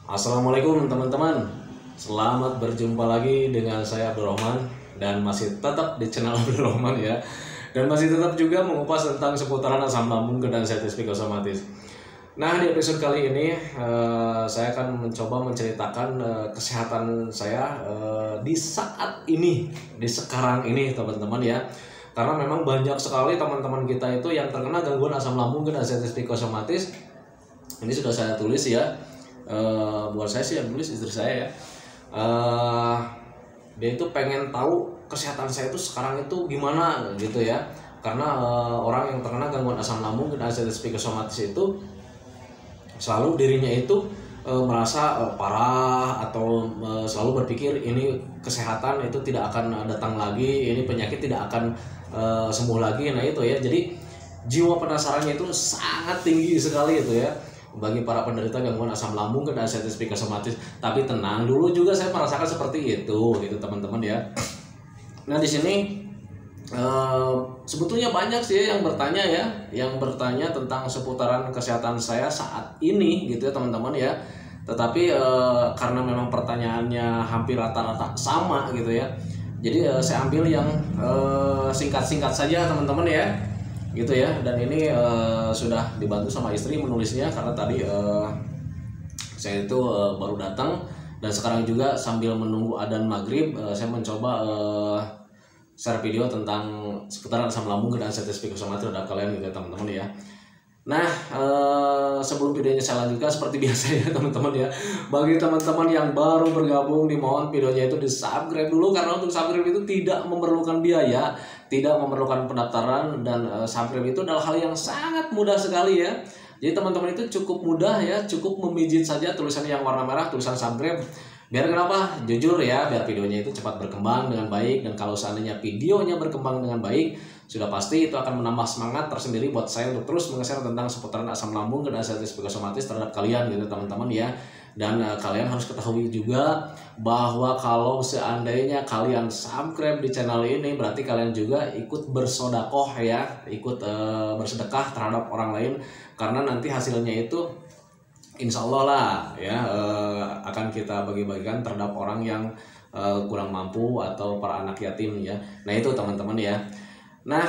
Assalamualaikum teman-teman. Selamat berjumpa lagi dengan saya Abdurrahman dan masih tetap di channel Abdurrahman ya. Dan masih tetap juga mengupas tentang seputaran asam lambung dan sensitif psikosomatis. Nah, di episode kali ini saya akan mencoba menceritakan kesehatan saya di saat ini, di sekarang ini teman-teman ya. Karena memang banyak sekali teman-teman kita itu yang terkena gangguan asam lambung dan sensitif psikosomatis. Ini sudah saya tulis ya. Buat saya sih yang tulis istri saya ya. Dia itu pengen tahu kesehatan saya itu sekarang itu gimana gitu ya. Karena orang yang terkena gangguan asam lambung dan sensitif psikosomatis itu selalu dirinya itu merasa parah atau selalu berpikir ini kesehatan itu tidak akan datang lagi, ini penyakit tidak akan sembuh lagi. Nah itu ya, jadi jiwa penasarannya itu sangat tinggi sekali itu ya bagi para penderita gangguan asam lambung dan sensitif psikosomatis. Tapi tenang dulu, juga saya merasakan seperti itu gitu teman-teman ya. Nah di sini sebetulnya banyak sih yang bertanya ya, yang bertanya tentang seputaran kesehatan saya saat ini gitu ya teman-teman ya. Tetapi karena memang pertanyaannya hampir rata-rata sama gitu ya, jadi saya ambil yang singkat-singkat saja teman-teman ya, gitu ya. Dan ini sudah dibantu sama istri menulisnya karena tadi saya itu baru datang, dan sekarang juga sambil menunggu adzan maghrib saya mencoba share video tentang seputaran asam lambung dan sensitif psikosomatis terhadap kalian gitu teman-teman ya. Nah sebelum videonya saya lanjutkan seperti biasa ya teman-teman ya, bagi teman-teman yang baru bergabung dimohon videonya itu di subscribe dulu, karena untuk subscribe itu tidak memerlukan biaya, tidak memerlukan pendaftaran, dan subscribe itu adalah hal yang sangat mudah sekali ya. Jadi teman-teman itu cukup mudah ya, cukup memijit saja tulisan yang warna merah, tulisan subscribe. Biar kenapa? Jujur ya, biar videonya itu cepat berkembang dengan baik. Dan kalau seandainya videonya berkembang dengan baik, sudah pasti itu akan menambah semangat tersendiri buat saya untuk terus meng-share tentang seputaran asam lambung dan sensitif psikosomatis terhadap kalian gitu teman-teman ya. Dan kalian harus ketahui juga bahwa kalau seandainya kalian subscribe di channel ini, berarti kalian juga ikut bersodakoh ya, ikut bersedekah terhadap orang lain. Karena nanti hasilnya itu insya Allah lah ya akan kita bagi-bagikan terhadap orang yang kurang mampu atau para anak yatim ya. Nah itu teman-teman ya. Nah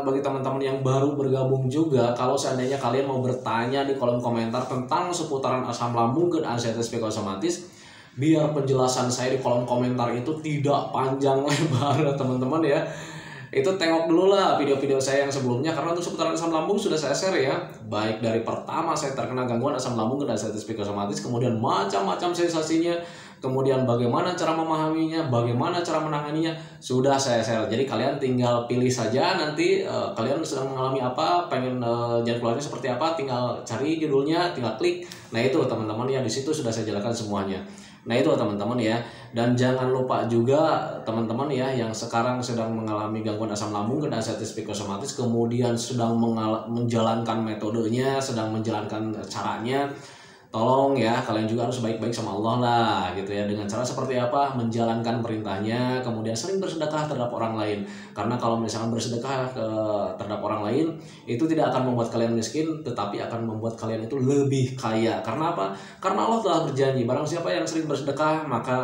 bagi teman-teman yang baru bergabung juga, kalau seandainya kalian mau bertanya di kolom komentar tentang seputaran asam lambung dan sensitif psikosomatis, biar penjelasan saya di kolom komentar itu tidak panjang lebar teman-teman ya, itu tengok dulu lah video-video saya yang sebelumnya. Karena untuk seputaran asam lambung sudah saya share ya, baik dari pertama saya terkena gangguan asam lambung dan sensitif psikosomatis, kemudian macam-macam sensasinya, kemudian bagaimana cara memahaminya, bagaimana cara menanganinya, sudah saya share. Jadi kalian tinggal pilih saja nanti kalian sedang mengalami apa, pengen jalan keluarnya seperti apa, tinggal cari judulnya, tinggal klik. Nah itu teman-teman ya, di situ sudah saya jelaskan semuanya. Nah itu teman-teman ya. Dan jangan lupa juga teman-teman ya, yang sekarang sedang mengalami gangguan asam lambung dan sensitif psikosomatis, kemudian sedang menjalankan metodenya, sedang menjalankan caranya, tolong ya kalian juga harus baik-baik sama Allah lah gitu ya. Dengan cara seperti apa? Menjalankan perintahnya, kemudian sering bersedekah terhadap orang lain. Karena kalau misalkan bersedekah terhadap orang lain, itu tidak akan membuat kalian miskin, tetapi akan membuat kalian itu lebih kaya. Karena apa? Karena Allah telah berjanji, barang siapa yang sering bersedekah maka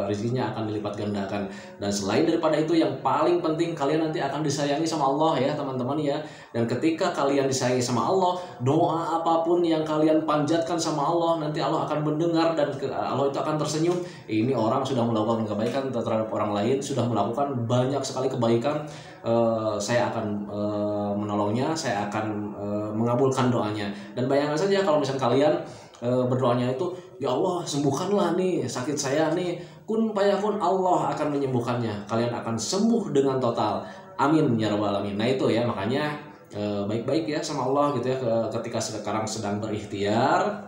rezekinya akan dilipat gandakan. Dan selain daripada itu, yang paling penting, kalian nanti akan disayangi sama Allah ya teman-teman ya. Dan ketika kalian disayangi sama Allah, doa apapun yang kalian panjatkan sama Allah, nanti Allah akan mendengar dan Allah itu akan tersenyum. Ini orang sudah melakukan kebaikan terhadap orang lain, sudah melakukan banyak sekali kebaikan, saya akan menolongnya, saya akan mengabulkan doanya. Dan bayangkan saja kalau misalnya kalian berdoanya itu, ya Allah sembuhkanlah nih sakit saya nih, kun payakun, Allah akan menyembuhkannya, kalian akan sembuh dengan total, amin ya rabbal alamin. Nah itu ya, makanya baik-baik ya sama Allah gitu ya. Ketika sekarang sedang berikhtiar,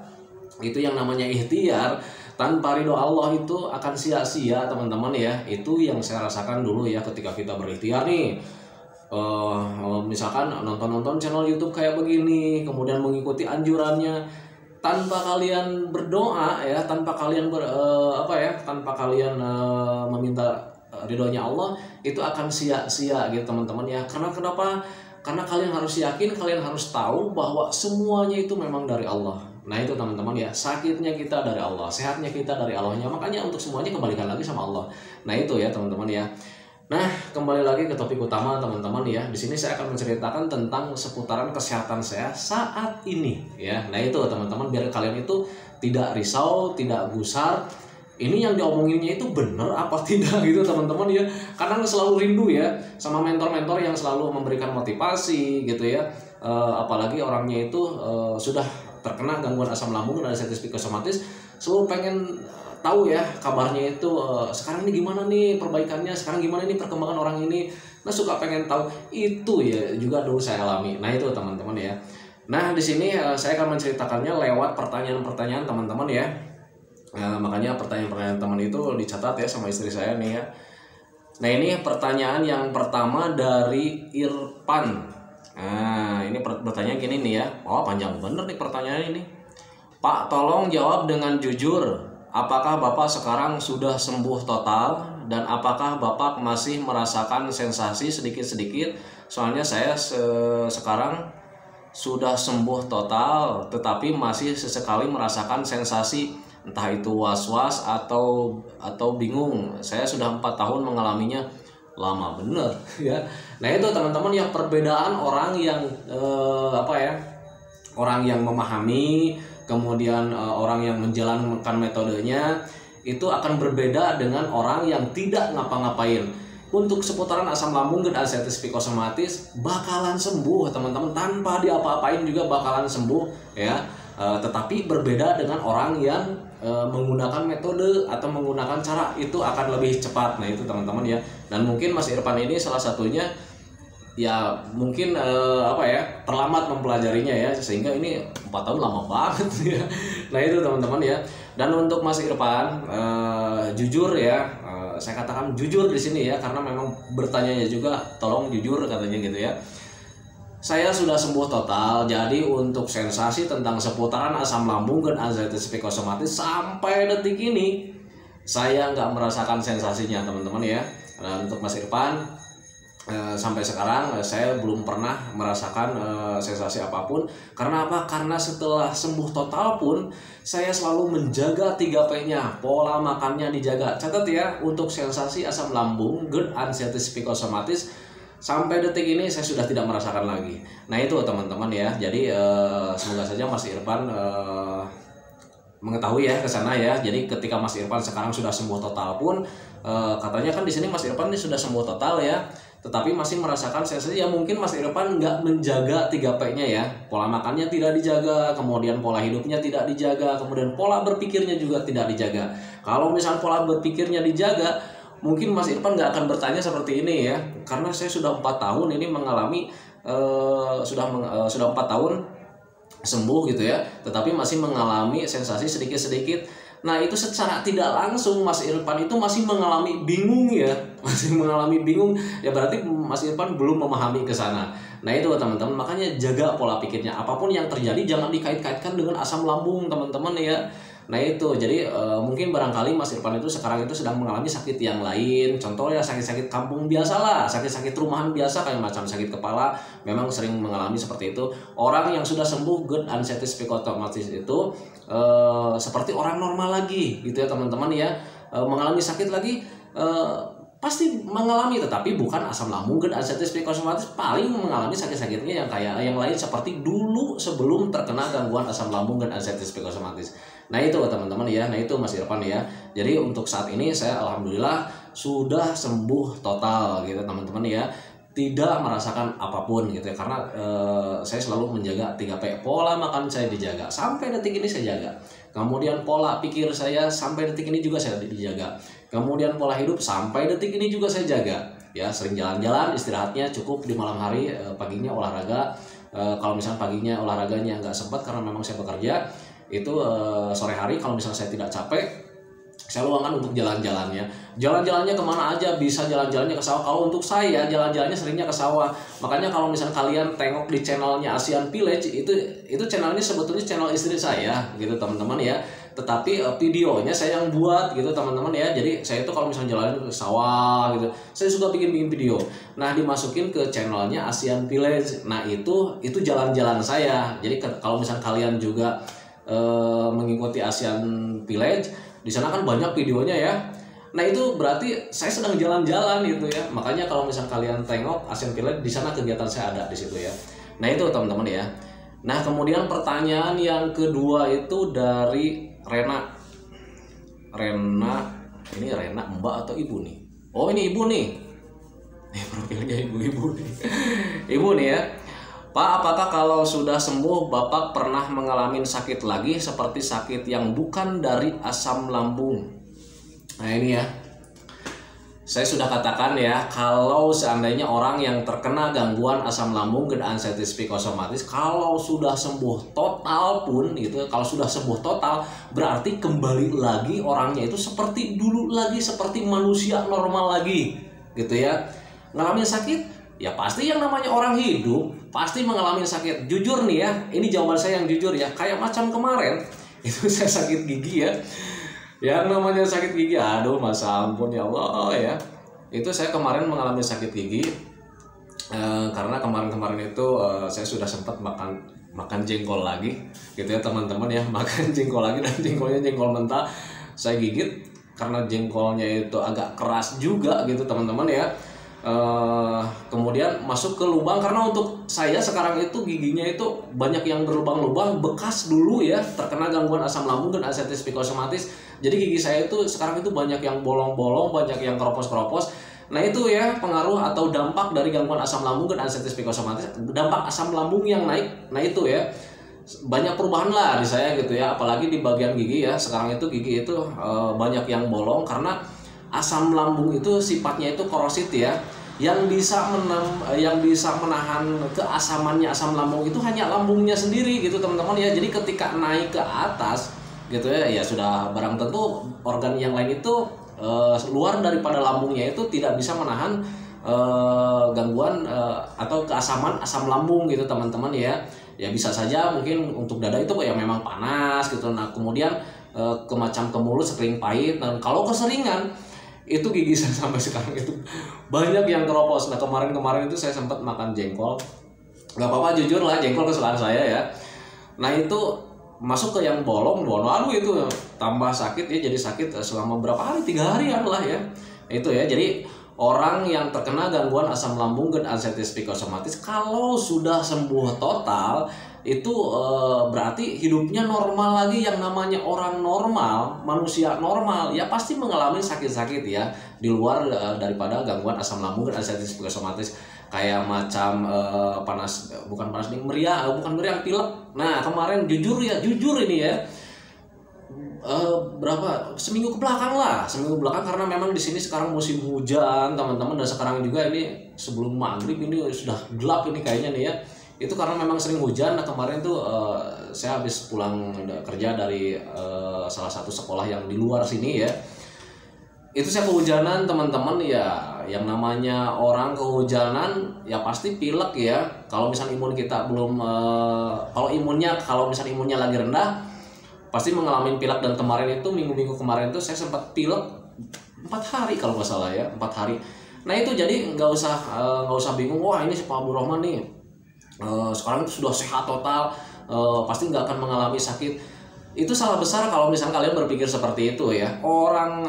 itu yang namanya ikhtiar tanpa ridho Allah itu akan sia-sia teman-teman ya. Itu yang saya rasakan dulu ya ketika kita berikhtiar nih, misalkan nonton-nonton channel YouTube kayak begini, kemudian mengikuti anjurannya tanpa kalian berdoa ya, tanpa kalian tanpa kalian meminta ridhonya Allah, itu akan sia-sia gitu teman-teman ya. Karena kenapa? Karena kalian harus yakin, kalian harus tahu bahwa semuanya itu memang dari Allah. Nah itu teman-teman ya, sakitnya kita dari Allah, sehatnya kita dari Allahnya, makanya untuk semuanya kembalikan lagi sama Allah. Nah itu ya teman-teman ya. Nah kembali lagi ke topik utama teman-teman ya. Di sini saya akan menceritakan tentang seputaran kesehatan saya saat ini ya. Nah itu teman-teman, biar kalian itu tidak risau, tidak gusar. Ini yang diomonginnya itu benar apa tidak gitu teman-teman ya. Kadang selalu rindu ya sama mentor-mentor yang selalu memberikan motivasi gitu ya. Apalagi orangnya itu sudah terkena gangguan asam lambung dan arthritis psikosomatis, selalu pengen tahu ya kabarnya itu sekarang ini gimana nih perbaikannya, sekarang gimana nih perkembangan orang ini. Nah suka pengen tahu itu ya, juga dulu saya alami. Nah itu teman-teman ya. Nah di sini saya akan menceritakannya lewat pertanyaan-pertanyaan teman-teman ya. Makanya pertanyaan-pertanyaan teman itu dicatat ya sama istri saya nih ya. Nah ini pertanyaan yang pertama dari Irfan. Nah ini pertanyaan gini nih ya. Oh panjang bener nih pertanyaan ini. Pak tolong jawab dengan jujur. Apakah Bapak sekarang sudah sembuh total? Dan apakah Bapak masih merasakan sensasi sedikit-sedikit? Soalnya saya sekarang sudah sembuh total, tetapi masih sesekali merasakan sensasi, entah itu was-was atau bingung. Saya sudah 4 tahun mengalaminya. Lama bener ya. Nah itu teman-teman yang perbedaan orang yang orang yang memahami, kemudian orang yang menjalankan metodenya itu akan berbeda dengan orang yang tidak ngapa-ngapain. Untuk seputaran asam lambung dan arthritis psikosomatis bakalan sembuh teman-teman, tanpa diapa-apain juga bakalan sembuh ya. Tetapi berbeda dengan orang yang menggunakan metode atau menggunakan cara itu akan lebih cepat. Nah itu teman-teman ya. Dan mungkin Mas Irfan ini salah satunya ya mungkin terlambat mempelajarinya ya, sehingga ini 4 tahun lama banget ya. Nah itu teman-teman ya. Dan untuk Mas Irfan jujur ya, saya katakan jujur di sini ya, karena memang bertanyanya juga tolong jujur katanya gitu ya. Saya sudah sembuh total, jadi untuk sensasi tentang seputaran asam lambung dan arthritis psikosomatis sampai detik ini saya nggak merasakan sensasinya teman-teman ya. Nah, untuk Mas Irfan sampai sekarang saya belum pernah merasakan sensasi apapun. Karena apa? Karena setelah sembuh total pun saya selalu menjaga 3P-nya, pola makannya dijaga. Catat ya, untuk sensasi asam lambung, GERD, arthritis psikosomatis sampai detik ini saya sudah tidak merasakan lagi. Nah itu teman-teman ya. Jadi semoga saja Mas Irfan mengetahui ya ke sana ya. Jadi ketika Mas Irfan sekarang sudah sembuh total pun katanya kan di sini Mas Irfan ini sudah sembuh total ya, tetapi masih merasakan sensasi ya. Mungkin Mas Irfan nggak menjaga 3P-nya ya, pola makannya tidak dijaga, kemudian pola hidupnya tidak dijaga, kemudian pola berpikirnya juga tidak dijaga. Kalau misalnya pola berpikirnya dijaga, mungkin Mas Irfan nggak akan bertanya seperti ini ya, karena saya sudah 4 tahun ini mengalami sudah 4 tahun sembuh gitu ya, tetapi masih mengalami sensasi sedikit-sedikit. Nah itu secara tidak langsung Mas Irfan itu masih mengalami bingung ya, masih mengalami bingung ya, berarti Mas Irfan belum memahami ke sana. Nah itu teman-teman, makanya jaga pola pikirnya. Apapun yang terjadi jangan dikait-kaitkan dengan asam lambung teman-teman ya. Nah itu jadi mungkin barangkali Mas Irfan itu sekarang itu sedang mengalami sakit yang lain. Contohnya sakit-sakit kampung biasa lah, sakit-sakit rumahan biasa kayak macam sakit kepala, memang sering mengalami seperti itu. Orang yang sudah sembuh GERD, arthritis psikosomatis itu seperti orang normal lagi gitu ya teman-teman ya. Mengalami sakit lagi pasti mengalami, tetapi bukan asam lambung, GERD, arthritis psikosomatis. Paling mengalami sakit-sakitnya yang kayak yang lain seperti dulu sebelum terkena gangguan asam lambung dan arthritis psikosomatis. Nah itu teman-teman ya, nah itu Mas Irfan ya. Jadi untuk saat ini saya alhamdulillah sudah sembuh total gitu teman-teman ya. Tidak merasakan apapun gitu ya, karena saya selalu menjaga 3P. Pola makan saya dijaga, sampai detik ini saya jaga. Kemudian pola pikir saya sampai detik ini juga saya dijaga. Kemudian pola hidup sampai detik ini juga saya jaga. Ya, sering jalan-jalan, istirahatnya cukup di malam hari, paginya olahraga. Kalau misalnya paginya olahraganya nggak sempat karena memang saya bekerja, itu sore hari kalau misalnya saya tidak capek, saya luangkan untuk jalan-jalannya. Jalan-jalannya kemana aja, bisa jalan-jalannya ke sawah. Kalau untuk saya jalan-jalannya seringnya ke sawah. Makanya kalau misalnya kalian tengok di channelnya Asian Village, itu channel ini sebetulnya channel istri saya gitu teman-teman ya. Tetapi videonya saya yang buat gitu teman-teman ya. Jadi saya itu kalau misalnya jalan ke sawah gitu, saya suka bikin video. Nah dimasukin ke channelnya Asian Village. Nah itu jalan-jalan saya. Jadi kalau misalnya kalian juga mengikuti Asian Village. Di sana kan banyak videonya ya. Nah itu berarti saya sedang jalan-jalan gitu ya. Makanya kalau misal kalian tengok Asian Village, di sana kegiatan saya ada di situ ya. Nah itu teman-teman ya. Nah kemudian pertanyaan yang kedua itu dari Rena. Ini Rena mbak atau ibu nih? Oh ini ibu nih. Profilnya ibu-ibu nih. Ibu nih ya. Pak, apakah kalau sudah sembuh Bapak pernah mengalami sakit lagi seperti sakit yang bukan dari asam lambung? Nah ini ya, saya sudah katakan ya, kalau seandainya orang yang terkena gangguan asam lambung dan anxiety psikosomatis, kalau sudah sembuh total pun gitu, kalau sudah sembuh total berarti kembali lagi orangnya itu seperti dulu lagi, seperti manusia normal lagi gitu ya. Ngalamin sakit ya pasti, yang namanya orang hidup pasti mengalami sakit. Jujur nih ya, ini jawaban saya yang jujur ya. Kayak macam kemarin itu saya sakit gigi ya. Yang namanya sakit gigi, aduh masa ampun ya Allah ya. Itu saya kemarin mengalami sakit gigi karena kemarin itu saya sudah sempat makan jengkol lagi gitu ya teman-teman ya. Makan jengkol lagi, dan jengkolnya jengkol mentah. Saya gigit karena jengkolnya itu agak keras juga gitu teman-teman ya. Kemudian masuk ke lubang, karena untuk saya sekarang itu giginya itu banyak yang berlubang-lubang bekas dulu ya, terkena gangguan asam lambung dan anxiety psikosomatis. Jadi gigi saya itu sekarang itu banyak yang bolong-bolong, banyak yang keropos-keropos. Nah itu ya pengaruh atau dampak dari gangguan asam lambung dan anxiety psikosomatis, dampak asam lambung yang naik. Nah itu ya banyak perubahan lah di saya gitu ya, apalagi di bagian gigi ya. Sekarang itu gigi itu banyak yang bolong karena asam lambung itu sifatnya itu korosif ya. Yang bisa menahan keasamannya asam lambung itu hanya lambungnya sendiri gitu teman-teman ya. Jadi ketika naik ke atas gitu ya sudah barang tentu organ yang lain itu luar daripada lambungnya itu tidak bisa menahan gangguan atau keasaman asam lambung gitu teman-teman ya. Ya bisa saja mungkin untuk dada itu ya memang panas gitu. Nah kemudian ke mulut sering pahit, dan kalau keseringan itu gigi saya sampai sekarang itu banyak yang keropos. Nah kemarin itu saya sempat makan jengkol, nggak apa-apa jujur lah, jengkol kesukaan saya ya. Nah itu masuk ke yang bolong, aduh itu tambah sakit ya, jadi sakit selama berapa hari, 3 harian lah ya. Itu ya, jadi orang yang terkena gangguan asam lambung dan anxiety psikosomatis kalau sudah sembuh total itu berarti hidupnya normal lagi. Yang namanya orang normal, manusia normal ya pasti mengalami sakit-sakit ya di luar daripada gangguan asam lambung dan anxiety psikosomatis, kayak macam meriang, pilek. Nah kemarin jujur ini ya, seminggu ke belakang karena memang di sini sekarang musim hujan teman-teman, dan sekarang juga ini sebelum maghrib ini sudah gelap ini kayaknya nih ya. Itu karena memang sering hujan. Nah kemarin tuh saya habis pulang kerja dari salah satu sekolah yang di luar sini ya. Itu saya kehujanan teman-teman ya. Yang namanya orang kehujanan ya pasti pilek ya. Kalau misalnya imun kita belum kalau misalnya imunnya lagi rendah pasti mengalami pilek. Dan kemarin itu minggu kemarin itu saya sempat pilek 4 hari kalau nggak salah ya, 4 hari. Nah itu jadi nggak usah bingung, wah ini si Pak Abdul Rahman nih sekarang itu sudah sehat total, pasti nggak akan mengalami sakit. Itu salah besar kalau misalnya kalian berpikir seperti itu ya. Orang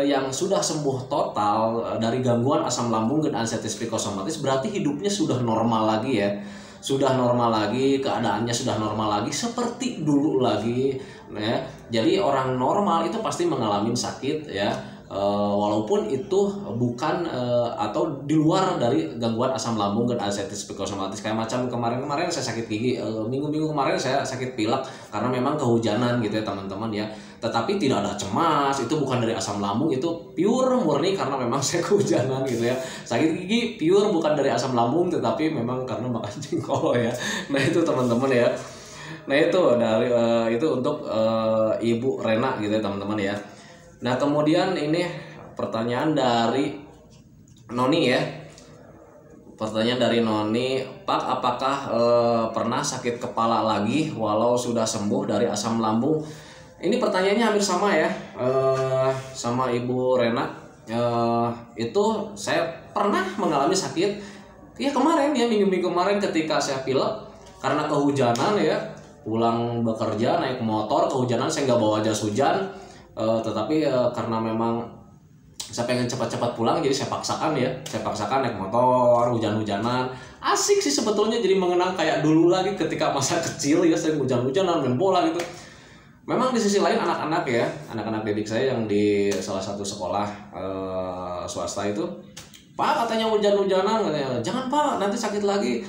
yang sudah sembuh total dari gangguan asam lambung dan anxiety psikosomatis berarti hidupnya sudah normal lagi ya, sudah normal lagi, keadaannya sudah normal lagi, seperti dulu lagi ya. Jadi orang normal itu pasti mengalami sakit ya, walaupun itu bukan atau di luar dari gangguan asam lambung dan anxiety psikosomatis. Kayak macam kemarin saya sakit gigi, minggu kemarin saya sakit pilek karena memang kehujanan gitu ya teman-teman ya. Tetapi tidak ada cemas, itu bukan dari asam lambung, itu pure murni karena memang saya kehujanan gitu ya. Sakit gigi pure bukan dari asam lambung, tetapi memang karena makan jengkol ya. Nah itu teman-teman ya. Nah itu dari itu untuk Ibu Rena gitu ya teman-teman ya. Nah kemudian ini pertanyaan dari Noni ya. Pertanyaan dari Noni, Pak apakah pernah sakit kepala lagi walau sudah sembuh dari asam lambung? Ini pertanyaannya hampir sama ya, sama Ibu Rena. Itu saya pernah mengalami sakit ya kemarin ya, minggu kemarin ketika saya pilek karena kehujanan ya. pulang bekerja naik motor kehujanan, saya nggak bawa jas hujan, tetapi karena memang saya pengen cepat-cepat pulang, jadi saya paksakan naik motor hujan-hujanan. Asik sih sebetulnya, jadi mengenang kayak dulu lagi ketika masa kecil ya, saya hujan-hujanan main bola gitu. Memang di sisi lain anak-anak didik saya yang di salah satu sekolah swasta itu, Pak katanya hujan-hujanan, katanya jangan Pak nanti sakit lagi.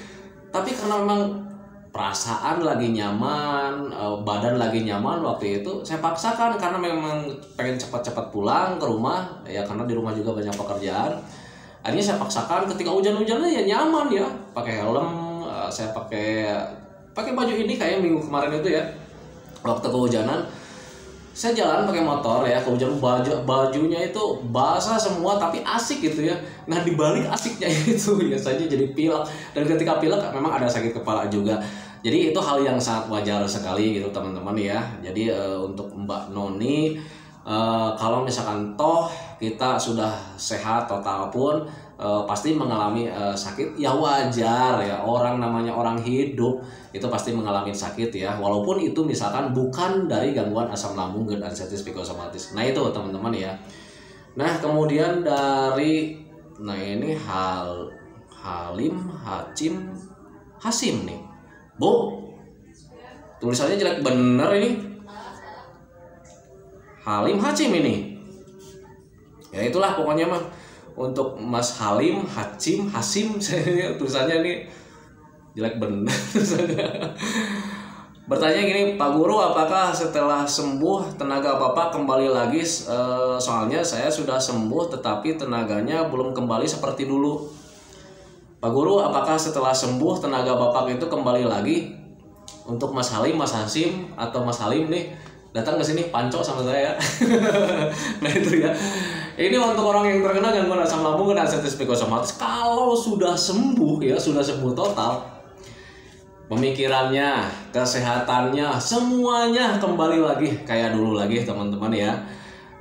Tapi karena memang perasaan lagi nyaman, badan lagi nyaman waktu itu, saya paksakan karena memang pengen cepat-cepat pulang ke rumah ya, karena di rumah juga banyak pekerjaan. Akhirnya saya paksakan ketika hujan-hujannya ya nyaman ya, pakai helm, saya pakai baju ini kayak minggu kemarin itu ya, waktu kehujanan saya jalan pakai motor ya, kehujanan bajunya itu basah semua tapi asik gitu ya. Nah dibalik asiknya itu biasanya jadi pilek, dan ketika pilek memang ada sakit kepala juga. Jadi itu hal yang sangat wajar sekali gitu teman-teman ya. Jadi untuk Mbak Noni, kalau misalkan toh kita sudah sehat total pun pasti mengalami sakit, ya wajar ya, orang namanya orang hidup itu pasti mengalami sakit ya, walaupun itu misalkan bukan dari gangguan asam lambung dan anxiety psikosomatis. Nah itu teman-teman ya. Nah kemudian dari ini Halim Hasim nih, Bu, tulisannya jelek bener ini, Halim Hasim ini ya, itulah pokoknya mah. Untuk Mas Halim Hasim saya tulisannya ini jelek bener. Bertanya gini, Pak Guru, apakah setelah sembuh tenaga Bapak kembali lagi? Soalnya saya sudah sembuh tetapi tenaganya belum kembali seperti dulu. Pak Guru, apakah setelah sembuh tenaga Bapak itu kembali lagi? Untuk Mas Halim, Mas Hasim atau Mas Halim nih, datang ke sini panco sama saya. Nah itu ya. Ini untuk orang yang terkena gangguan asam lambung dan anxiety psikosomatis, kalau sudah sembuh ya, sudah sembuh total, pemikirannya, kesehatannya, semuanya kembali lagi kayak dulu lagi teman-teman ya.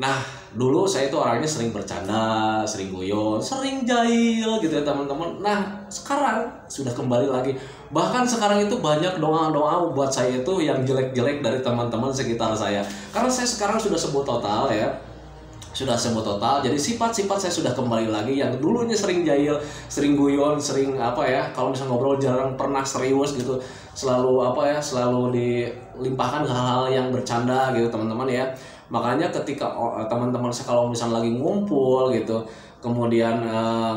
Nah dulu saya itu orangnya sering bercanda, sering guyon, sering jahil gitu ya teman-teman. Nah sekarang sudah kembali lagi. Bahkan sekarang itu banyak doa-doa buat saya itu yang jelek-jelek dari teman-teman sekitar saya. Karena saya sekarang sudah sembuh total ya. Sudah sembuh total, jadi sifat-sifat saya sudah kembali lagi. Yang dulunya sering jahil, sering guyon, sering kalau misalnya ngobrol jarang pernah serius gitu, selalu selalu dilimpahkan ke hal-hal yang bercanda gitu teman-teman ya. Makanya ketika teman-teman saya kalau misalnya lagi ngumpul gitu, kemudian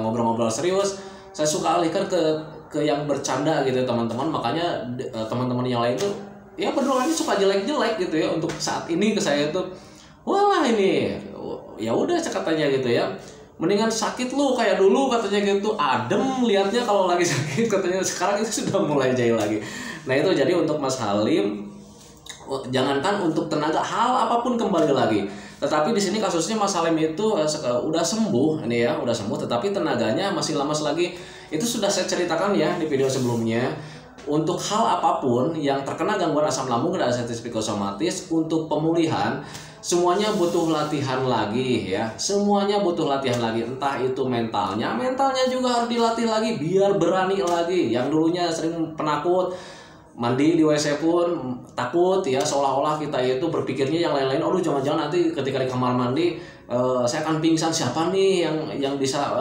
ngobrol-ngobrol serius, saya suka alihkan ke yang bercanda gitu teman-teman. Makanya teman-teman yang lain tuh ya beneran suka jelek-jelek gitu ya untuk saat ini ke saya tuh, wah ini ya udah katanya gitu ya, mendingan sakit lu kayak dulu katanya gitu, adem liatnya kalau lagi sakit katanya. Sekarang itu sudah mulai jahil lagi. Nah itu jadi untuk Mas Halim, jangankan untuk tenaga, hal apapun kembali lagi. Tetapi di sini kasusnya Mas Halim itu udah sembuh ini ya, udah sembuh tetapi tenaganya masih lemas lagi. Itu sudah saya ceritakan ya di video sebelumnya. Untuk hal apapun yang terkena gangguan asam lambung dan anxiety psikosomatis, untuk pemulihan semuanya butuh latihan lagi ya, semuanya butuh latihan lagi. Entah itu mentalnya juga harus dilatih lagi biar berani lagi. Yang dulunya sering penakut, mandi di WC pun takut ya, seolah-olah kita itu berpikirnya yang lain-lain. Aduh jangan-jangan nanti ketika di kamar mandi saya akan pingsan, siapa nih yang bisa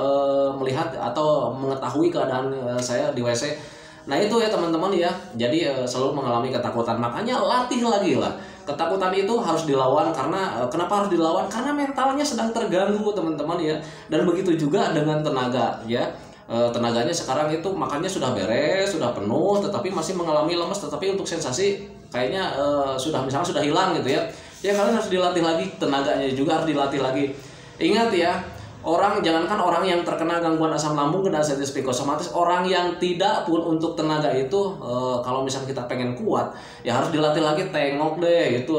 melihat atau mengetahui keadaan saya di WC. Nah itu ya teman-teman ya, jadi selalu mengalami ketakutan. Makanya latih lagi lah. Ketakutan itu harus dilawan. Karena kenapa harus dilawan? Karena mentalnya sedang terganggu teman-teman ya. Dan begitu juga dengan tenaga ya. Tenaganya sekarang itu makanya sudah beres, sudah penuh, tetapi masih mengalami lemas. Tetapi untuk sensasi kayaknya sudah hilang gitu ya. Ya kalian harus dilatih lagi, tenaganya juga harus dilatih lagi. Ingat ya, jangankan orang yang terkena gangguan asam lambung dan anxiety psikosomatis, orang yang tidak pun untuk tenaga itu kalau misalnya kita pengen kuat ya harus dilatih lagi. Tengok deh itu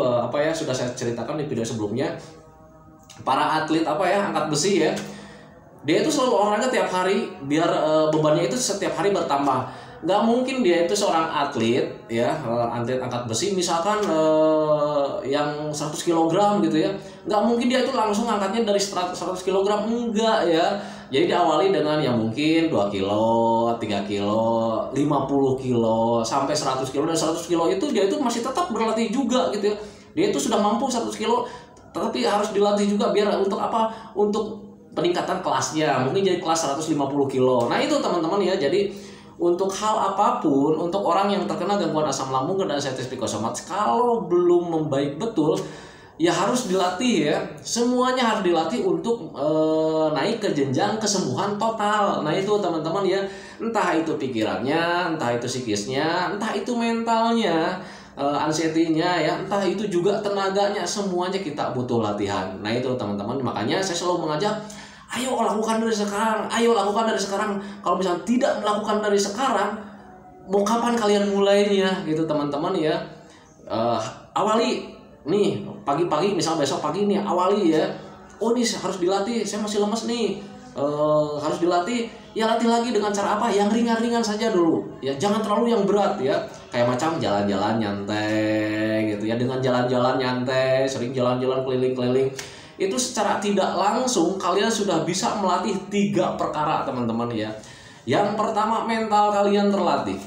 sudah saya ceritakan di video sebelumnya, para atlet angkat besi ya, dia itu selalu olahraga tiap hari biar bebannya itu setiap hari bertambah. Nggak mungkin dia itu seorang atlet ya, atlet angkat besi misalkan yang 100 kg gitu ya, nggak mungkin dia itu langsung angkatnya dari 100 kg, enggak ya. Jadi diawali dengan yang mungkin 2 kilo, 3 kilo, 50 kilo, sampai 100 kilo. Dan 100 kilo itu dia itu masih tetap berlatih juga gitu ya. Dia itu sudah mampu 100 kilo, tapi harus dilatih juga biar untuk apa? Untuk peningkatan kelasnya. Mungkin jadi kelas 150 kilo. Nah itu teman-teman ya, jadi untuk hal apapun, untuk orang yang terkena gangguan asam lambung, kena diabetes psikosomatis, kalau belum membaik betul, ya harus dilatih ya. Semuanya harus dilatih untuk naik ke jenjang kesembuhan total. Nah itu teman-teman ya, entah itu pikirannya, entah itu psikisnya, entah itu mentalnya, anxiety-nya ya, entah itu juga tenaganya, semuanya kita butuh latihan. Nah itu teman-teman, makanya saya selalu mengajak, ayo lakukan dari sekarang, ayo lakukan dari sekarang. Kalau misalnya tidak melakukan dari sekarang, mau kapan kalian mulainya gitu teman-teman ya. Awali nih pagi-pagi, misal besok pagi nih awali ya. Oh ini harus dilatih, saya masih lemes nih, harus dilatih. Ya latih lagi dengan cara apa? Yang ringan-ringan saja dulu ya, jangan terlalu yang berat ya. Kayak macam jalan-jalan nyantai gitu ya. Dengan jalan-jalan nyantai, sering jalan-jalan keliling-keliling, itu secara tidak langsung kalian sudah bisa melatih 3 perkara teman-teman ya. Yang pertama, mental kalian terlatih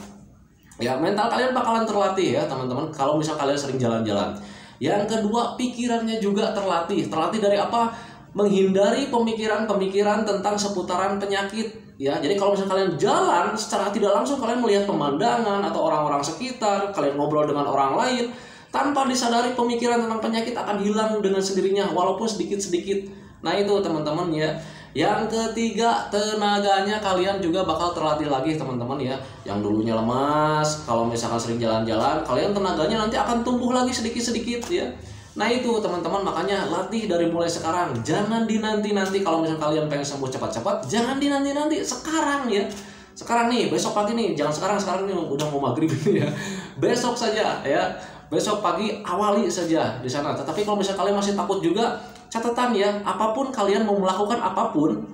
ya, mental kalian bakalan terlatih ya teman-teman kalau misal kalian sering jalan-jalan. Yang kedua, pikirannya juga terlatih dari apa? Menghindari pemikiran-pemikiran tentang seputaran penyakit ya. Jadi kalau misalnya kalian jalan, secara tidak langsung kalian melihat pemandangan atau orang-orang sekitar, kalian ngobrol dengan orang lain, tanpa disadari pemikiran tentang penyakit akan hilang dengan sendirinya walaupun sedikit-sedikit. Nah itu teman-teman ya. Yang ketiga, tenaganya kalian juga bakal terlatih lagi teman-teman ya. Yang dulunya lemas, kalau misalkan sering jalan-jalan, kalian tenaganya nanti akan tumbuh lagi sedikit-sedikit ya. Nah itu teman-teman, makanya latih dari mulai sekarang. Jangan dinanti-nanti. Kalau misalkan kalian pengen sembuh cepat-cepat, jangan dinanti-nanti, sekarang ya. Sekarang nih, besok pagi nih, jangan sekarang nih udah mau maghrib ya. Besok saja ya. Besok pagi awali saja di sana. Tetapi kalau misalnya kalian masih takut juga, catatan ya, apapun kalian mau melakukan apapun,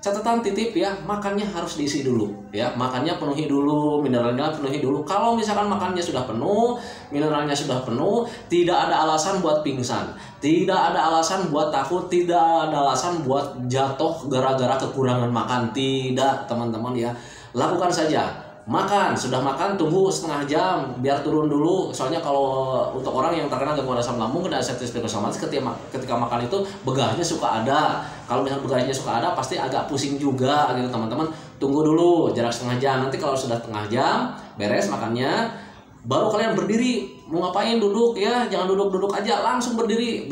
catatan titip ya, makannya harus diisi dulu ya. Makannya penuhi dulu, mineralnya penuhi dulu. Kalau misalkan makannya sudah penuh, mineralnya sudah penuh, tidak ada alasan buat pingsan, tidak ada alasan buat takut, tidak ada alasan buat jatuh gara-gara kekurangan makan. Tidak teman-teman ya, lakukan saja. Makan, sudah makan tunggu setengah jam biar turun dulu. Soalnya kalau untuk orang yang terkena gangguan asam lambung, kena diabetes psikosomatis, ketika makan itu begahnya suka ada. Kalau misalnya begahnya suka ada, pasti agak pusing juga gitu teman-teman. Tunggu dulu jarak setengah jam. Nanti kalau sudah setengah jam beres makannya, baru kalian berdiri. Mau ngapain? Duduk ya, jangan duduk-duduk aja, langsung berdiri,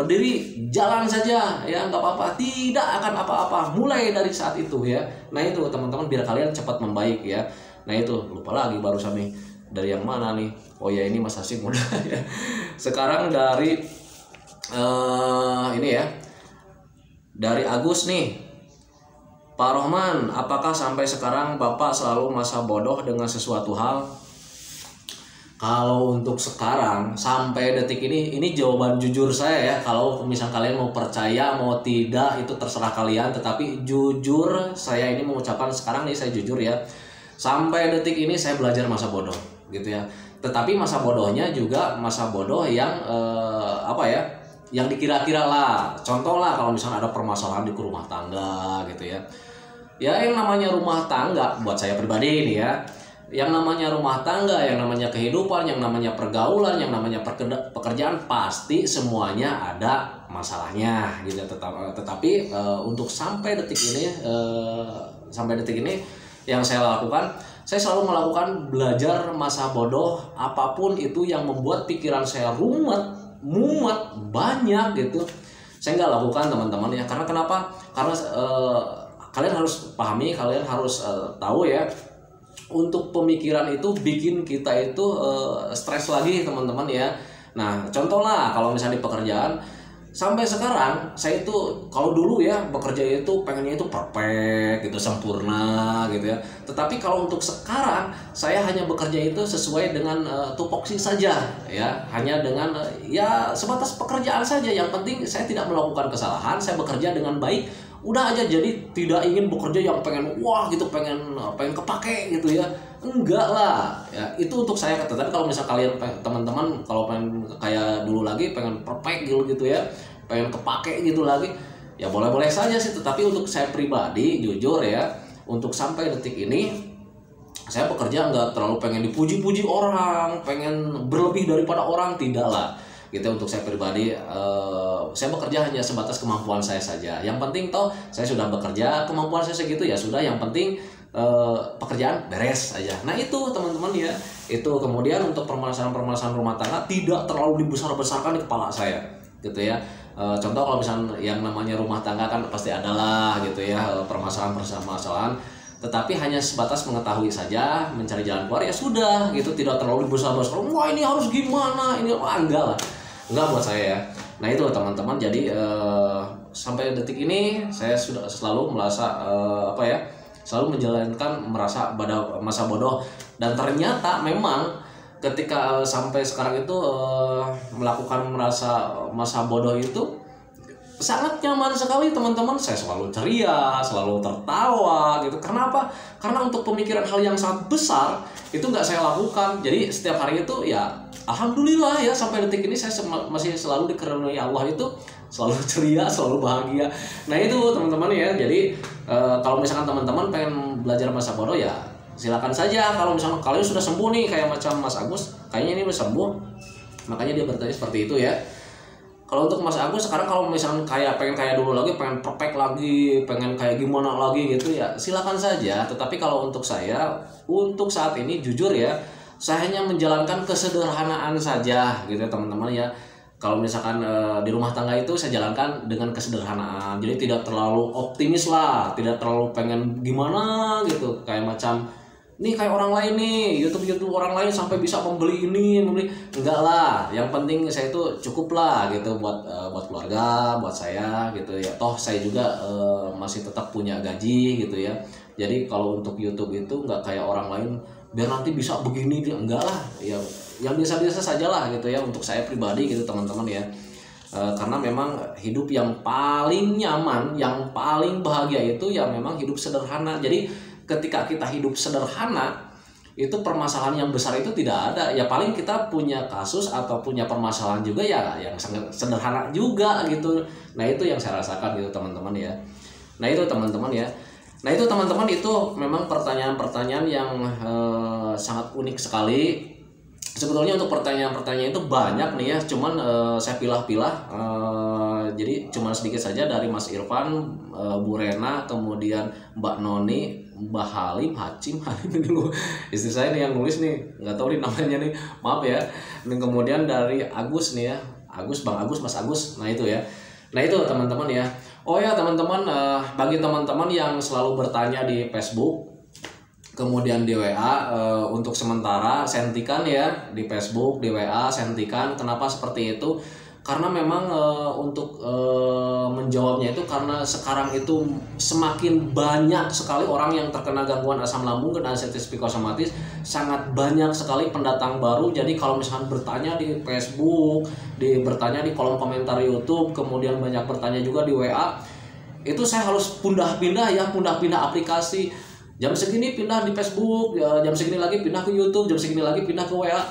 jalan saja ya, nggak apa-apa, tidak akan apa-apa. Mulai dari saat itu ya. Nah itu teman-teman, biar kalian cepat membaik ya. Nah itu, lupa lagi barusan nih, dari yang mana nih? Oh ya, ini Mas Hasim udah ya. Sekarang dari ini ya, dari Agus nih. Pak Rohman, apakah sampai sekarang Bapak selalu masa bodoh dengan sesuatu hal? Kalau untuk sekarang sampai detik ini jawaban jujur saya ya. Kalau misal kalian mau percaya mau tidak itu terserah kalian, tetapi jujur saya ini mengucapkan sekarang nih, saya jujur ya. Sampai detik ini saya belajar masa bodoh gitu ya. Tetapi masa bodohnya juga masa bodoh yang apa ya? Yang dikira-kira lah. Contoh lah kalau misalnya ada permasalahan di rumah tangga gitu ya. Ya yang namanya rumah tangga buat saya pribadi nih ya. Yang namanya rumah tangga, yang namanya kehidupan, yang namanya pergaulan, yang namanya pekerjaan, pasti semuanya ada masalahnya gitu. Tetapi untuk sampai detik ini yang saya lakukan, saya selalu melakukan belajar masa bodoh apapun itu yang membuat pikiran saya mumet banyak gitu. Saya nggak lakukan teman-teman ya. Karena kenapa? Karena kalian harus pahami, kalian harus tahu ya. Untuk pemikiran itu bikin kita itu stres lagi teman-teman ya. Nah contoh lah kalau misalnya di pekerjaan. Sampai sekarang saya itu kalau dulu ya bekerja itu pengennya itu perfect gitu, sempurna gitu ya. Tetapi kalau untuk sekarang saya hanya bekerja itu sesuai dengan tupoksi saja ya, hanya dengan ya sebatas pekerjaan saja. Yang penting saya tidak melakukan kesalahan, saya bekerja dengan baik. Udah aja, jadi tidak ingin bekerja yang pengen wah gitu, pengen kepake gitu ya. Enggak lah ya, itu untuk saya. Tapi kalau misal kalian teman-teman kalau pengen kayak dulu lagi, pengen perfect gitu ya, pengen kepake gitu lagi, ya boleh-boleh saja sih. Tetapi untuk saya pribadi jujur ya, untuk sampai detik ini saya bekerja nggak terlalu pengen dipuji-puji orang, pengen berlebih daripada orang, tidak lah gitu. Untuk saya pribadi saya bekerja hanya sebatas kemampuan saya saja. Yang penting toh saya sudah bekerja, kemampuan saya segitu ya sudah, yang penting pekerjaan beres aja. Nah itu teman-teman ya, itu kemudian untuk permasalahan-permasalahan rumah tangga tidak terlalu dibesar-besarkan di kepala saya gitu ya. Contoh kalau misalnya yang namanya rumah tangga kan pasti adalah gitu ya permasalahan-permasalahan, tetapi hanya sebatas mengetahui saja, mencari jalan keluar ya sudah gitu, tidak terlalu besar-besar. Wah ini harus gimana, ini enggak lah, enggak buat saya ya. Nah itu teman-teman, jadi sampai detik ini saya sudah selalu merasa selalu menjalankan masa bodoh, dan ternyata memang ketika sampai sekarang itu melakukan merasa masa bodoh itu sangat nyaman sekali teman-teman. Saya selalu ceria, selalu tertawa gitu. Kenapa? Karena untuk pemikiran hal yang sangat besar itu nggak saya lakukan. Jadi setiap hari itu ya alhamdulillah ya, sampai detik ini saya masih selalu dikaruniai Allah itu selalu ceria, selalu bahagia. Nah itu teman-teman ya. Jadi kalau misalkan teman-teman pengen belajar masa bodoh ya silakan saja. Kalau misalkan kalian sudah sembuh nih kayak macam Mas Agus, kayaknya ini udah sembuh, makanya dia bertanya seperti itu ya. Kalau untuk Mas Agus sekarang kalau misalkan pengen kayak dulu lagi, pengen perfect lagi, pengen kayak gimana lagi gitu ya silakan saja. Tetapi kalau untuk saya, untuk saat ini jujur ya, saya hanya menjalankan kesederhanaan saja gitu ya teman-teman ya. Kalau misalkan di rumah tangga itu saya jalankan dengan kesederhanaan. Jadi tidak terlalu optimis lah, tidak terlalu pengen gimana gitu. Kayak macam nih kayak orang lain nih, YouTube orang lain sampai bisa membeli ini, membeli. Enggak lah, yang penting saya itu cukup lah gitu buat keluarga, buat saya gitu ya. Toh saya juga masih tetap punya gaji gitu ya. Jadi kalau untuk YouTube itu enggak kayak orang lain biar nanti bisa begini, enggak lah ya, yang biasa-biasa saja lah gitu ya untuk saya pribadi gitu teman-teman ya. Karena memang hidup yang paling nyaman, yang paling bahagia itu ya memang hidup sederhana. Jadi ketika kita hidup sederhana itu permasalahan yang besar itu tidak ada ya. Paling kita punya kasus atau punya permasalahan juga ya yang sangat sederhana juga gitu. Nah itu yang saya rasakan gitu teman-teman ya. Nah itu teman-teman ya. Nah itu teman-teman, itu memang pertanyaan-pertanyaan yang sangat unik sekali. Sebetulnya untuk pertanyaan-pertanyaan itu banyak nih ya, cuman saya pilah-pilah. Jadi cuma sedikit saja dari Mas Irfan, Bu Rena, kemudian Mbak Noni, Mbak Halim, istri saya nih yang nulis nih, nggak tahu nih namanya nih, maaf ya. Dan kemudian dari Agus nih ya, Bang Agus, Mas Agus. Nah itu ya. Nah itu teman-teman ya. Oh ya teman-teman, bagi teman-teman yang selalu bertanya di Facebook, kemudian di WA, untuk sementara saya hentikan ya di Facebook, di WA saya hentikan. Kenapa seperti itu? Karena memang untuk menjawabnya itu karena sekarang itu semakin banyak sekali orang yang terkena gangguan asam lambung, kena artritis psikosomatis, sangat banyak sekali pendatang baru. Jadi kalau misalkan bertanya di Facebook, bertanya di kolom komentar YouTube, kemudian banyak bertanya juga di WA, itu saya harus pindah-pindah aplikasi. Jam segini pindah di Facebook, jam segini lagi pindah ke YouTube, jam segini lagi pindah ke WA.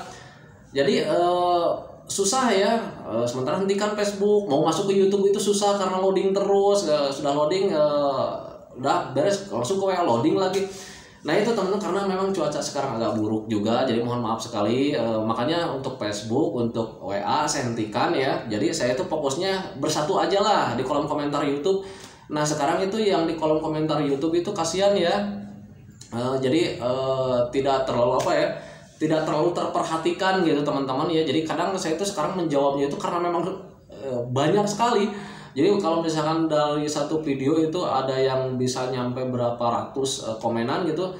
Jadi susah ya. Sementara hentikan Facebook, mau masuk ke YouTube itu susah karena loading terus. Sudah loading, udah beres langsung ke WA, loading lagi. Nah itu teman-teman, karena memang cuaca sekarang agak buruk juga, jadi mohon maaf sekali. Makanya untuk Facebook, untuk WA saya hentikan ya. Jadi saya itu fokusnya bersatu aja lah di kolom komentar YouTube. Nah sekarang itu yang di kolom komentar YouTube itu kasihan ya. Jadi tidak terlalu tidak terlalu terperhatikan gitu teman-teman ya. Jadi kadang saya itu sekarang menjawabnya itu karena memang banyak sekali. Jadi kalau misalkan dari satu video itu ada yang bisa nyampe berapa ratus komenan gitu,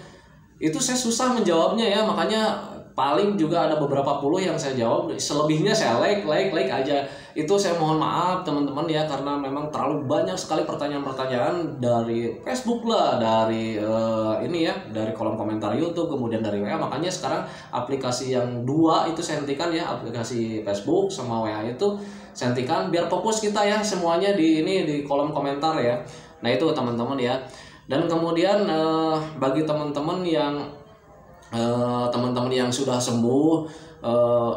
itu saya susah menjawabnya ya. Makanya paling juga ada beberapa puluh yang saya jawab, selebihnya saya like aja. Itu saya mohon maaf teman-teman ya, karena memang terlalu banyak sekali pertanyaan-pertanyaan dari Facebook lah, dari ini ya, dari kolom komentar YouTube, kemudian dari WA. Makanya sekarang aplikasi yang dua itu saya hentikan ya, aplikasi Facebook sama WA itu saya hentikan biar fokus kita ya semuanya di kolom komentar ya. Nah itu teman-teman ya. Dan kemudian bagi teman-teman yang sudah sembuh,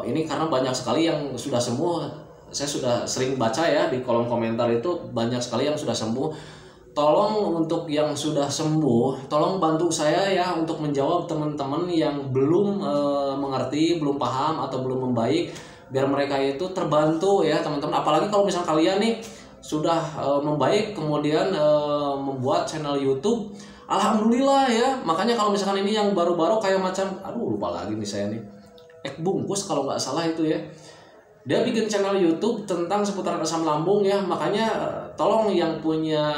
ini karena banyak sekali yang sudah sembuh, saya sudah sering baca ya di kolom komentar itu banyak sekali yang sudah sembuh. Tolong untuk yang sudah sembuh, tolong bantu saya ya untuk menjawab teman-teman yang belum mengerti, belum paham atau belum membaik, biar mereka itu terbantu ya teman-teman. Apalagi kalau misal kalian nih sudah membaik kemudian membuat channel YouTube, alhamdulillah ya. Makanya kalau misalkan ini yang baru-baru kayak macam, aduh lupa lagi nih saya nih, Ek Bungkus kalau nggak salah itu ya. Dia bikin channel YouTube tentang seputaran asam lambung ya. Makanya tolong yang punya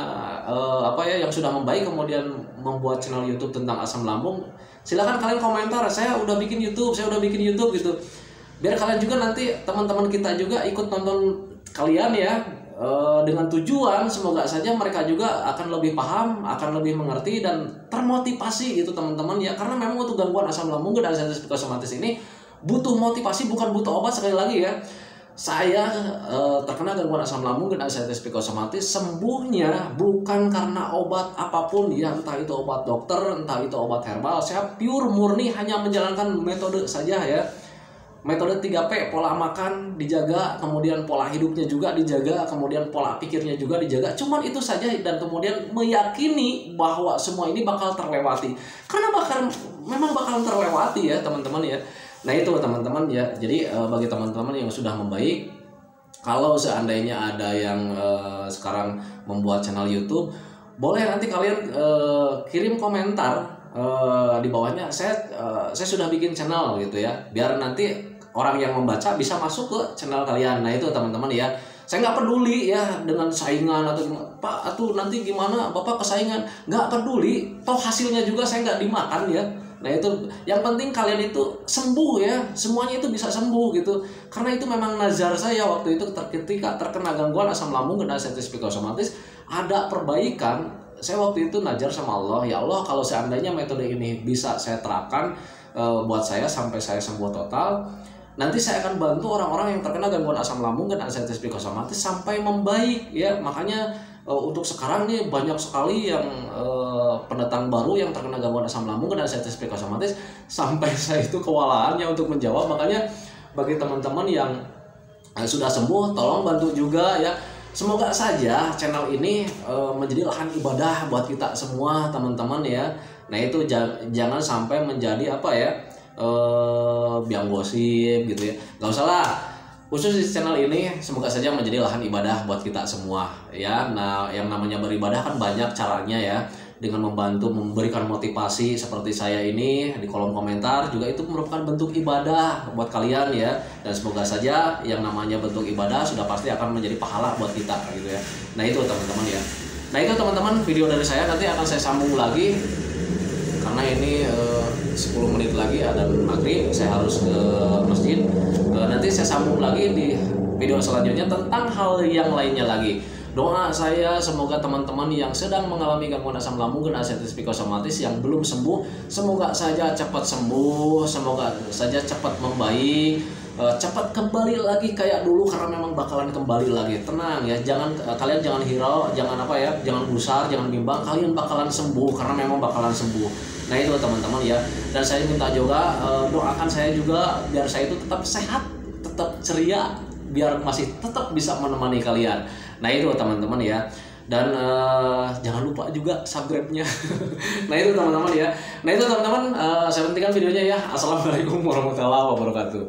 yang sudah membaik kemudian membuat channel YouTube tentang asam lambung, silakan kalian komentar, saya udah bikin YouTube gitu. Biar kalian juga nanti teman-teman kita juga ikut nonton kalian ya. Dengan tujuan semoga saja mereka juga akan lebih paham, akan lebih mengerti dan termotivasi gitu teman-teman ya. Karena memang untuk gangguan asam lambung dan anxiety psikosomatis ini butuh motivasi, bukan butuh obat. Sekali lagi ya, saya terkena gangguan asam lambung dan anxiety psikosomatis, sembuhnya bukan karena obat apapun ya, entah itu obat dokter, entah itu obat herbal. Saya pure murni hanya menjalankan metode saja ya. Metode 3P, pola makan dijaga, kemudian pola hidupnya juga dijaga, kemudian pola pikirnya juga dijaga. Cuman itu saja, dan kemudian meyakini bahwa semua ini bakal terlewati. Karena memang bakal terlewati ya teman-teman ya. Nah itu teman-teman ya. Jadi bagi teman-teman yang sudah membaik, kalau seandainya ada yang sekarang membuat channel YouTube, boleh nanti kalian kirim komentar di bawahnya, saya sudah bikin channel gitu ya, biar nanti orang yang membaca bisa masuk ke channel kalian. Nah itu teman-teman ya, saya nggak peduli ya dengan saingan atau gimana. Pak atuh nanti gimana bapak kesaingan, nggak peduli, toh hasilnya juga saya nggak dimakan ya. Nah itu yang penting kalian itu sembuh ya, semuanya itu bisa sembuh gitu. Karena itu memang nazar saya waktu itu ketika terkena gangguan asam lambung dan anxiety psikosomatis, ada perbaikan. Saya waktu itu najar sama Allah, ya Allah kalau seandainya metode ini bisa saya terapkan buat saya sampai saya sembuh total, nanti saya akan bantu orang-orang yang terkena gangguan asam lambung dan anxiety psikosomatis sampai membaik ya. Makanya untuk sekarang nih banyak sekali yang pendatang baru yang terkena gangguan asam lambung dan anxiety psikosomatis, sampai saya itu kewalahannya untuk menjawab. Makanya bagi teman-teman yang sudah sembuh, tolong bantu juga ya. Semoga saja channel ini menjadi lahan ibadah buat kita semua teman-teman ya. Nah itu jangan sampai menjadi apa ya, biang gosip gitu ya. Gak usah lah, khusus di channel ini semoga saja menjadi lahan ibadah buat kita semua ya. Nah yang namanya beribadah kan banyak caranya ya, dengan membantu memberikan motivasi seperti saya ini di kolom komentar juga, itu merupakan bentuk ibadah buat kalian ya. Dan semoga saja yang namanya bentuk ibadah sudah pasti akan menjadi pahala buat kita gitu ya. Nah itu teman-teman ya. Nah itu teman-teman video dari saya, nanti akan saya sambung lagi karena ini 10 menit lagi ada maghrib, saya harus ke masjid. Nanti saya sambung lagi di video selanjutnya tentang hal yang lainnya lagi. Doa saya semoga teman-teman yang sedang mengalami gangguan asam lambung dan anxiety psikosomatis yang belum sembuh, semoga saja cepat sembuh, semoga saja cepat membaik, cepat kembali lagi kayak dulu, karena memang bakalan kembali lagi. Tenang ya, kalian jangan hirau, jangan jangan gusar, jangan bimbang, kalian bakalan sembuh karena memang bakalan sembuh. Nah itu teman-teman ya. Dan saya minta juga doakan saya juga biar saya itu tetap sehat, tetap ceria, biar masih tetap bisa menemani kalian. Nah itu teman-teman ya. Dan jangan lupa juga subscribe-nya. Nah itu teman-teman ya. Nah itu teman-teman, saya hentikan videonya ya. Assalamualaikum warahmatullahi wabarakatuh.